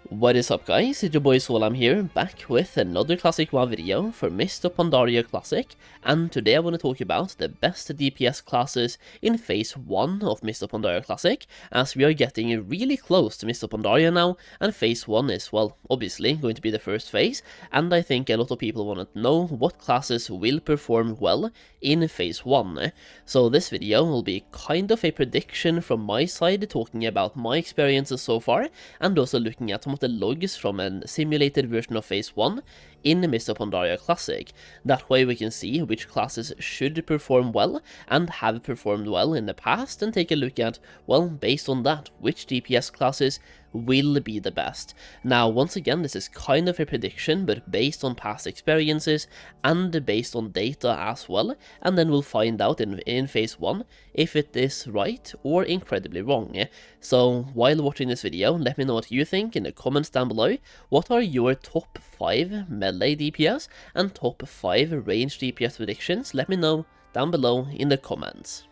What is up guys, it's your boy Solheim here, back with another Classic WoW video for Mists of Pandaria Classic, and today I want to talk about the best DPS classes in Phase 1 of Mists of Pandaria Classic, as we are getting really close to Mists of Pandaria now, and Phase 1 is, well, obviously going to be the first phase, and I think a lot of people want to know what classes will perform well in Phase 1. So this video will be kind of a prediction from my side, talking about my experiences so far, and also looking at some of the logs from a simulated version of Phase 1 in Mists of Pandaria Classic. That way we can see which classes should perform well and have performed well in the past, and take a look at, well, based on that, which DPS classes will be the best. Now, once again, this is kind of a prediction, but based on past experiences and based on data as well, and then we'll find out in Phase 1 if it is right or incredibly wrong. So, while watching this video, let me know what you think in the comments down below. What are your top 5 melee DPS and top 5 range DPS predictions? Let me know down below in the comments.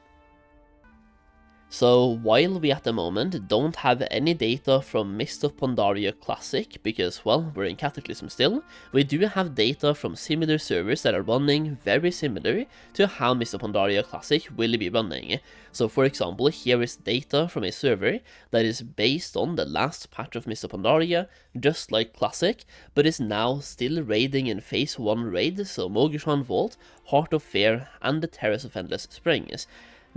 So, while we at the moment don't have any data from Mists of Pandaria Classic, because, well, we're in Cataclysm still, we do have data from similar servers that are running very similar to how Mists of Pandaria Classic will be running. So, for example, here is data from a server that is based on the last patch of Mists of Pandaria, just like Classic, but is now still raiding in Phase 1 raid, so Mogishan Vault, Heart of Fear, and the Terrace of Endless Springs.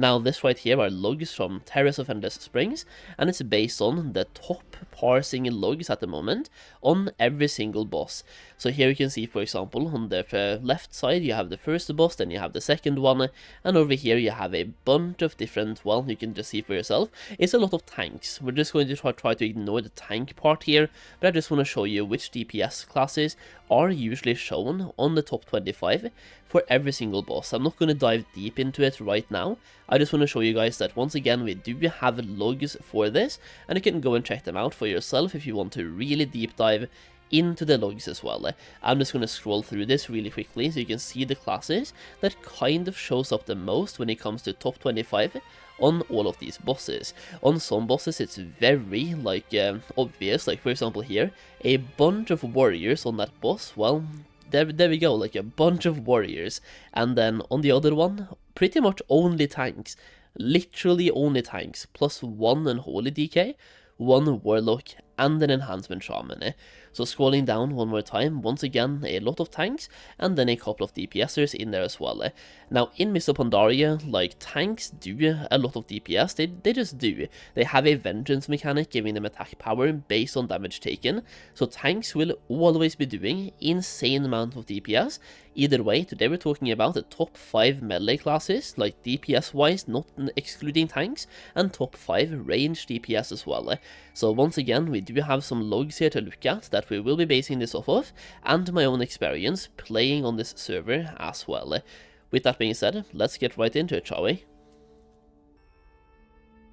Now, this right here are logs from Terrace of Endless Springs, and it's based on the top parsing logs at the moment on every single boss. So here you can see, for example, on the left side you have the first boss, then you have the second one, and over here you have a bunch of different, well, you can just see for yourself, it's a lot of tanks. We're just going to try to ignore the tank part here, but I just want to show you which DPS classes are usually shown on the top 25 for every single boss. I'm not going to dive deep into it right now. I just want to show you guys that once again we do have logs for this, and you can go and check them out for yourself if you want to really deep dive into the logs as well. I'm just going to scroll through this really quickly so you can see the classes that kind of shows up the most when it comes to top 25 on all of these bosses. On some bosses it's very obvious, like for example here, a bunch of warriors on that boss. Well, there we go, like a bunch of warriors. And then on the other one, pretty much only tanks, literally only tanks, plus one unholy DK, one warlock, and an enhancement shaman. So scrolling down one more time, once again a lot of tanks, and then a couple of DPSers in there as well. Now in Mists of Pandaria, like, tanks do a lot of DPS, they just do. They have a vengeance mechanic giving them attack power based on damage taken, so tanks will always be doing insane amount of DPS. Either way, today we're talking about the top 5 melee classes, like DPS wise, not excluding tanks, and top 5 range DPS as well. So once again, we do have some logs here to look at that we will be basing this off of, and my own experience playing on this server as well. With that being said, let's get right into it, shall we?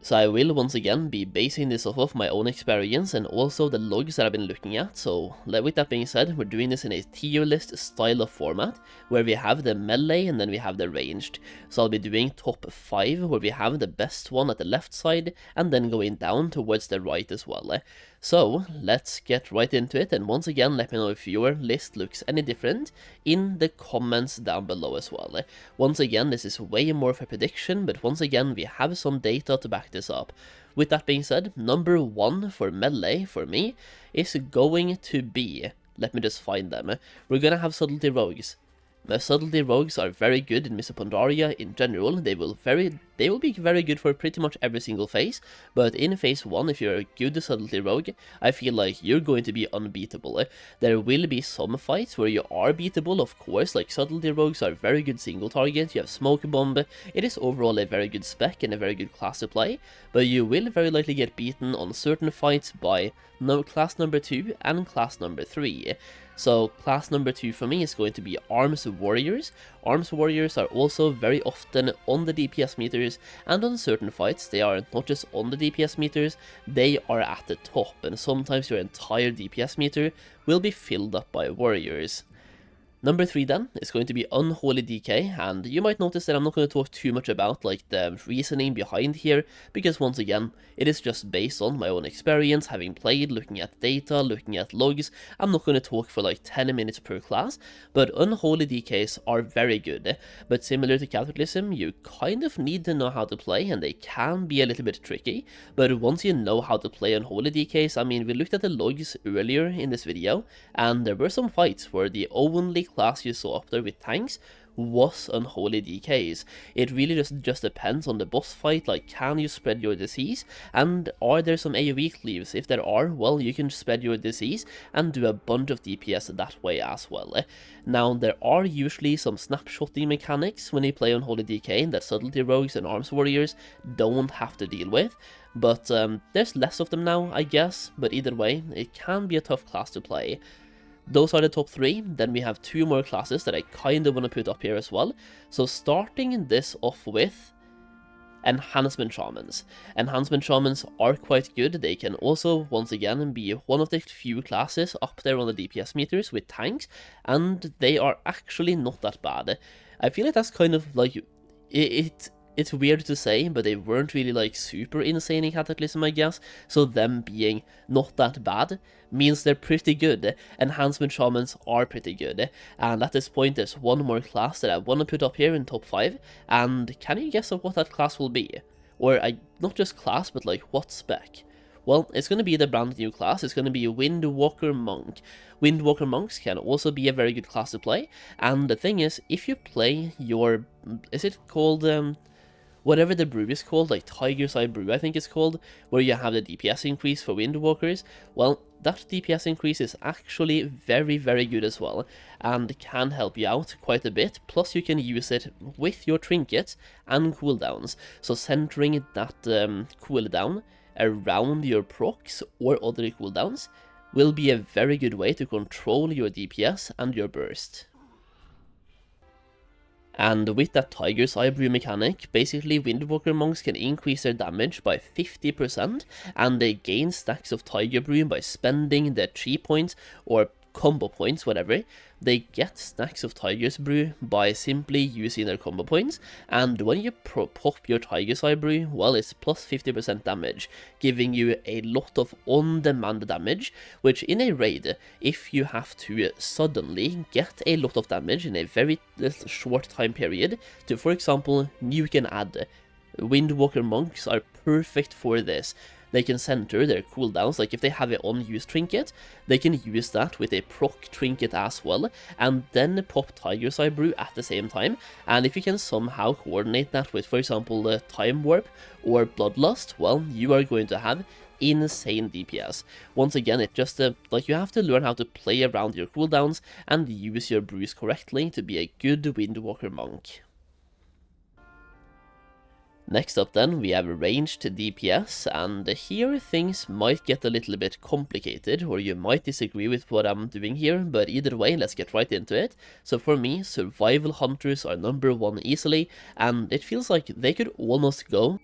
So I will once again be basing this off of my own experience and also the logs that I've been looking at. So with that being said, we're doing this in a tier list style of format, where we have the melee and then we have the ranged. So I'll be doing top 5, where we have the best one at the left side, and then going down towards the right as well. So let's get right into it, and once again let me know if your list looks any different in the comments down below as well. Once again, this is way more of a prediction, but once again we have some data to back this up. With that being said, number 1 for melee for me is going to be, let me just find them, we're gonna have Subtlety Rogues. The Subtlety Rogues are very good in Mists of Pandaria in general. They will be very good for pretty much every single phase, but in Phase 1, if you're a good Subtlety Rogue, I feel like you're going to be unbeatable. There will be some fights where you are beatable, of course, like Subtlety Rogues are very good single target, you have Smoke Bomb, it is overall a very good spec and a very good class to play, but you will very likely get beaten on certain fights by class number 2 and class number 3. So class number 2 for me is going to be Arms Warriors. Arms Warriors are also very often on the DPS meters, and on certain fights they are not just on the DPS meters, they are at the top, and sometimes your entire DPS meter will be filled up by warriors. Number 3 then is going to be Unholy Decay, and you might notice that I'm not going to talk too much about like the reasoning behind here, because once again, it is just based on my own experience, having played, looking at data, looking at logs. I'm not going to talk for like 10 minutes per class, but Unholy Decays are very good, but similar to Cataclysm, you kind of need to know how to play, and they can be a little bit tricky, but once you know how to play Unholy Decays, I mean, we looked at the logs earlier in this video, and there were some fights where the only class you saw up there with tanks was Unholy Decays. It really just depends on the boss fight, like can you spread your disease, and are there some AoE cleaves? If there are, well, you can spread your disease and do a bunch of DPS that way as well. Now, there are usually some snapshotting mechanics when you play Unholy Decay that subtlety rogues and arms warriors don't have to deal with, but there's less of them now, I guess, but either way, it can be a tough class to play. Those are the top 3, then we have 2 more classes that I kind of want to put up here as well. So starting this off with Enhancement Shamans. Enhancement Shamans are quite good. They can also, once again, be one of the few classes up there on the DPS meters with tanks, and they are actually not that bad. I feel like that's kind of like, it's weird to say, but they weren't really like super insane in Cataclysm, I guess, so them being not that bad means they're pretty good. Enhancement Shamans are pretty good, and at this point there's one more class that I want to put up here in top 5, and can you guess what that class will be? Or not just class, but like what spec? Well, it's going to be the brand new class. It's going to be Windwalker Monk. Windwalker Monks can also be a very good class to play, and the thing is, if you play your, is it called whatever the brew is called, like Tiger's Eye Brew I think it's called, where you have the DPS increase for Windwalkers, well, that DPS increase is actually very, very good as well, and can help you out quite a bit, plus you can use it with your trinkets and cooldowns, so centering that cooldown around your procs or other cooldowns will be a very good way to control your DPS and your burst. And with that Tiger's Eye Brew mechanic, basically Windwalker Monks can increase their damage by 50%, and they gain stacks of Tiger Brew by spending their chi points or combo points, whatever. They get stacks of Tiger's Brew by simply using their combo points, and when you pop your Tiger's Eye Brew, well, it's plus 50% damage, giving you a lot of on-demand damage, which in a raid, if you have to suddenly get a lot of damage in a very short time period to, for example, nuke and add, Windwalker Monks are perfect for this. They can center their cooldowns, like if they have an unused trinket, they can use that with a proc trinket as well, and then pop Tiger's Eye Brew at the same time, and if you can somehow coordinate that with, for example, Time Warp or Bloodlust, well, you are going to have insane DPS. Once again, it just, like, you have to learn how to play around your cooldowns and use your brews correctly to be a good Windwalker Monk. Next up then, we have ranged DPS, and here things might get a little bit complicated, or you might disagree with what I'm doing here, but either way, let's get right into it. So for me, Survival Hunters are number 1 easily, and it feels like they could almost go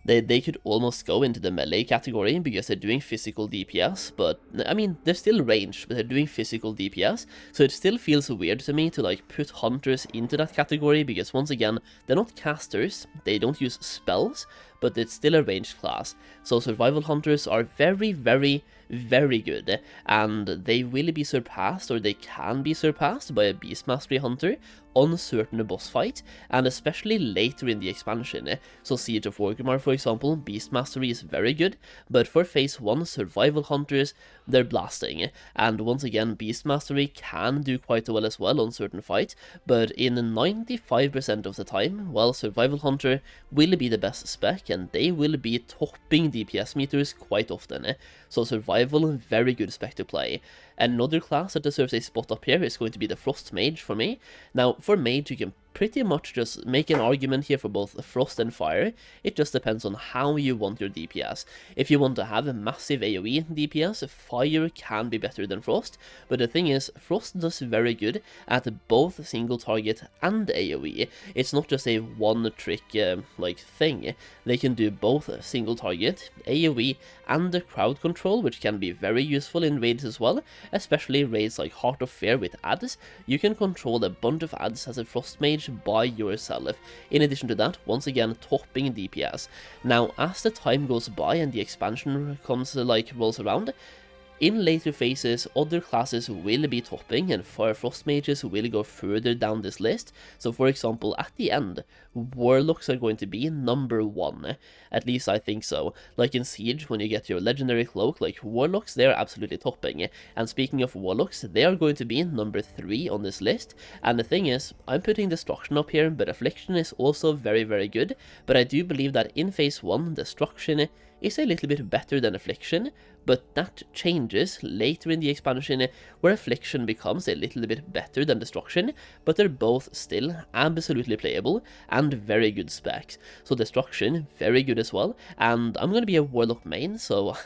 They could almost go into the melee category because they're doing physical DPS, but I mean, they're still ranged, but they're doing physical DPS, so it still feels weird to me to like put hunters into that category because once again, they're not casters, they don't use spells, but it's still a ranged class. So survival hunters are very, very, very good, and they will be surpassed, or they can be surpassed by a Beast Mastery Hunter on certain boss fights, and especially later in the expansion. So Siege of Orgrimmar, for example, Beast Mastery is very good, but for phase 1 survival hunters, they're blasting. And once again, Beast Mastery can do quite well as well on certain fights, but in 95% of the time, well, survival hunter will be the best spec, and they will be topping DPS meters quite often. So survival, very good spec to play. Another class that deserves a spot up here is going to be the Frost Mage for me. Now, for Mage, you can pretty much just make an argument here for both Frost and Fire. It just depends on how you want your DPS. If you want to have a massive AoE DPS, Fire can be better than Frost, but the thing is, Frost does very good at both single target and AoE. It's not just a one trick like thing. They can do both single target, AoE, and the crowd control, which can be very useful in raids as well, especially raids like Heart of Fear with adds. You can control a bunch of adds as a Frost Mage by yourself. In addition to that, once again, topping DPS. Now, as the time goes by and the expansion rolls around, in later phases, other classes will be topping and Fire Frost Mages will go further down this list. So for example, at the end, Warlocks are going to be number 1. At least I think so. Like in Siege, when you get your Legendary Cloak, like Warlocks, they are absolutely topping. And speaking of Warlocks, they are going to be number 3 on this list. And the thing is, I'm putting Destruction up here, but Affliction is also very, very good. But I do believe that in Phase 1, Destruction is a little bit better than Affliction, but that changes later in the expansion where Affliction becomes a little bit better than Destruction, but they're both still absolutely playable and very good specs. So Destruction, very good as well, and I'm gonna be a Warlock main, so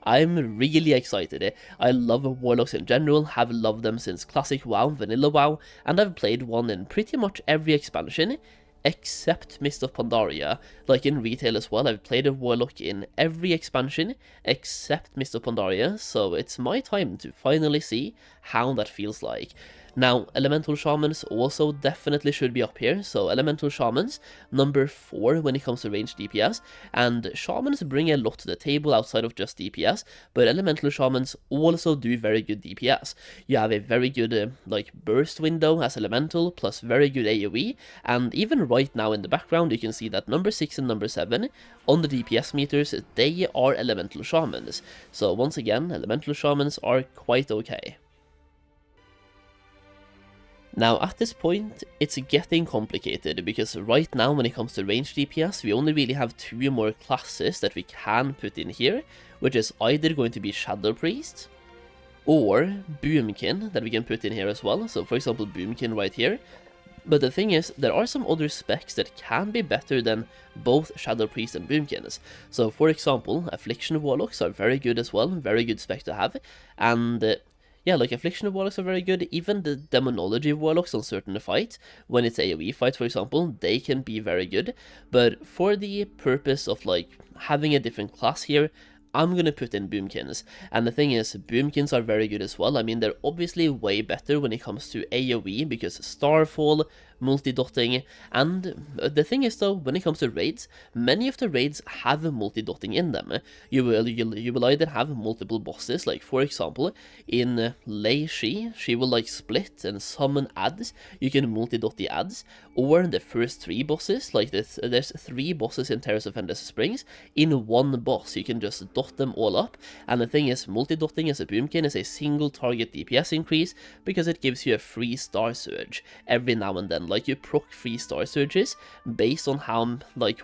I'm really excited. I love Warlocks in general, have loved them since Classic WoW, Vanilla WoW, and I've played one in pretty much every expansion, except Mists of Pandaria. Like in retail as well, I've played a Warlock in every expansion except Mists of Pandaria, so it's my time to finally see how that feels like. Now, Elemental Shamans also definitely should be up here, so Elemental Shamans, number 4 when it comes to ranged DPS, and Shamans bring a lot to the table outside of just DPS, but Elemental Shamans also do very good DPS. You have a very good, burst window as Elemental, plus very good AoE, and even right now in the background you can see that number 6 and number 7, on the DPS meters, they are Elemental Shamans. So once again, Elemental Shamans are quite okay. Now at this point, it's getting complicated, because right now when it comes to ranged DPS, we only really have 2 more classes that we can put in here, which is either going to be Shadow Priest, or Boomkin that we can put in here as well, so for example Boomkin right here. But the thing is, there are some other specs that can be better than both Shadow Priest and Boomkins. So for example, Affliction Warlocks are very good as well, very good spec to have, and yeah, like Affliction Warlocks are very good. Even the Demonology Warlocks on certain fights, when it's AoE fights for example, they can be very good. But for the purpose of having a different class here, I'm gonna put in Boomkins. And the thing is, Boomkins are very good as well. I mean, they're obviously way better when it comes to AoE, because Starfall, multi-dotting, and the thing is though, when it comes to raids, many of the raids have multi-dotting in them. You will either have multiple bosses, like for example, in Lei Shi, she will split and summon adds, you can multi-dot the adds, or the first 3 bosses, like there's 3 bosses in Terrace of Endless Springs, in one boss, you can just dot them all up. And the thing is, multi-dotting as a Boomkin is a single target DPS increase, because it gives you a free star surge every now and then. Like you proc free star surges based on how,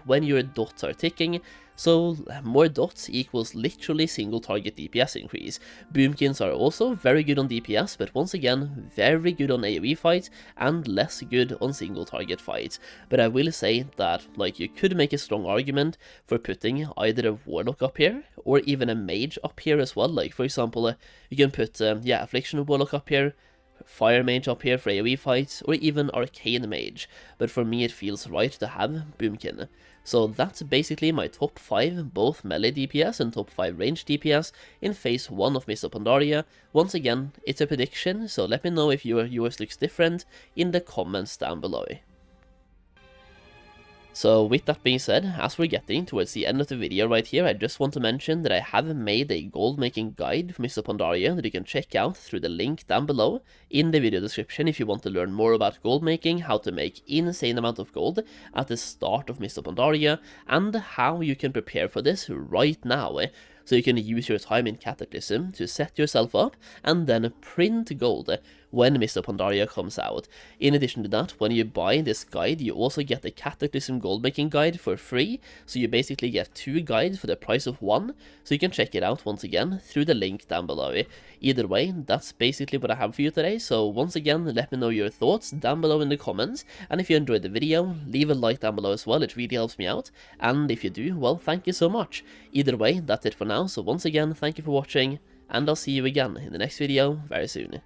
when your dots are ticking, so more dots equals literally single target DPS increase. Boomkins are also very good on DPS, but once again, very good on AoE fights and less good on single target fights. But I will say that, you could make a strong argument for putting either a Warlock up here, or even a Mage up here as well. Like for example, you can put, Affliction Warlock up here, Fire Mage up here for AoE fights, or even Arcane Mage, but for me it feels right to have Boomkin. So that's basically my top 5, both melee DPS and top 5 range DPS in phase 1 of Mists of Pandaria. Once again, it's a prediction, so let me know if yours looks different in the comments down below. So with that being said, as we're getting towards the end of the video right here, I just want to mention that I have made a gold making guide for Mists of Pandaria that you can check out through the link down below in the video description if you want to learn more about gold making, how to make insane amount of gold at the start of Mists of Pandaria, and how you can prepare for this right now. So you can use your time in Cataclysm to set yourself up and then print gold when Mists of Pandaria comes out. In addition to that, when you buy this guide, you also get the Cataclysm Goldmaking Guide for free, so you basically get 2 guides for the price of 1, so you can check it out once again through the link down below. Either way, that's basically what I have for you today, so once again, let me know your thoughts down below in the comments, and if you enjoyed the video, leave a like down below as well, it really helps me out, and if you do, well, thank you so much. Either way, that's it for now, so once again, thank you for watching, and I'll see you again in the next video very soon.